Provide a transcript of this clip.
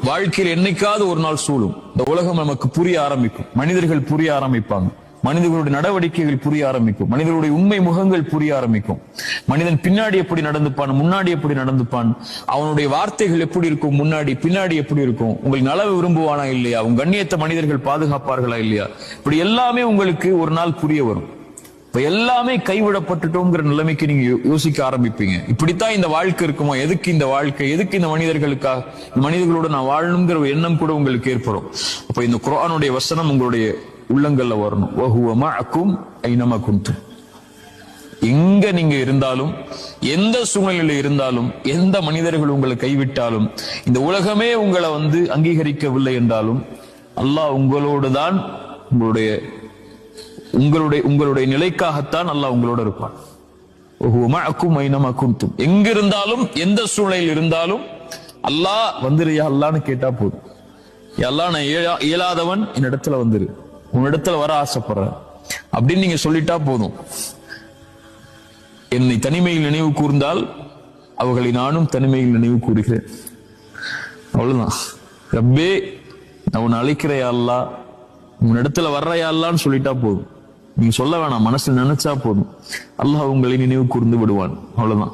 வாழ்க்கையில் என்னைக்காவது ஒரு நாள் சூழும். இந்த உலகம் நமக்கு புரிய ஆரம்பிக்கும், மனிதர்கள் புரிய ஆரம்பிப்பாங்க, மனிதர்களுடைய நடவடிக்கைகள் புரிய ஆரம்பிக்கும், மனிதர்களுடைய உண்மை முகங்கள் புரிய ஆரம்பிக்கும். மனிதன் பின்னாடி எப்படி நடந்துப்பான், முன்னாடி எப்படி நடந்துப்பான், அவனுடைய வார்த்தைகள் எப்படி இருக்கும், முன்னாடி பின்னாடி எப்படி இருக்கும், உங்களுக்கு நலவு விரும்புவானா இல்லையா, உங்க கண்ணியத்தை மனிதர்கள் பாதுகாப்பார்களா இல்லையா, இப்படி எல்லாமே உங்களுக்கு ஒரு நாள் புரிய வரும். இப்ப எல்லாமே கைவிடப்பட்டுட்டோங்கிற நிலைமைக்கு நீங்க யோசிக்க ஆரம்பிப்பீங்க. இப்படித்தான் இந்த வாழ்க்கை இருக்குமா, எதுக்கு இந்த வாழ்க்கை, எதுக்கு இந்த மனிதர்களுக்காக, இந்த மனிதர்களோட நான் வாழணுங்கிற ஒரு எண்ணம் கூட உங்களுக்கு ஏற்படும். அப்ப இந்த குர்ஆனுடைய வசனம் உங்களுடைய உள்ளங்கள்ல வரணும். வஹுவ மஅக்கும் ஐனமா குன்தும். எங்க நீங்க இருந்தாலும், எந்த சூழ்நிலையில இருந்தாலும், எந்த மனிதர்கள் உங்களை கைவிட்டாலும், இந்த உலகமே உங்களை அங்கீகரிக்கவில்லை என்றாலும், அல்லாஹ் உங்களோடு தான், உங்களுடைய நிலைக்காகத்தான் அல்லாஹ் உங்களோட இருப்பான். வஹுவ மஅக்கும் ஐனமா குன்தும். எங்க இருந்தாலும், எந்த சூழ்நிலையில் இருந்தாலும் அல்லாஹ் வந்துருயா அல்லான்னு கேட்டா போதும். அல்லாஹ் நான் இயலாதவன், என்னிடத்துல வந்துரு, உன்னிடத்துல வர ஆசைப்படுறேன் அப்படின்னு நீங்க சொல்லிட்டா போதும். என்னை தனிமையில் நினைவு கூர்ந்தால் அவர்களை நானும் தனிமையில் நினைவு கூறுகிறேன். அவ்வளவுதான். ரப்பே நான் உன்னை அழைக்கிறையா அல்லா, உன்னிடத்துல வர்றையா அல்லான்னு சொல்லிட்டா போதும். நீங்க சொல்ல வேணாம், மனசுல நினைச்சா போதும், அல்லாஹ் உங்களை நினைவு கூர்ந்து விடுவான். அவ்வளவுதான்.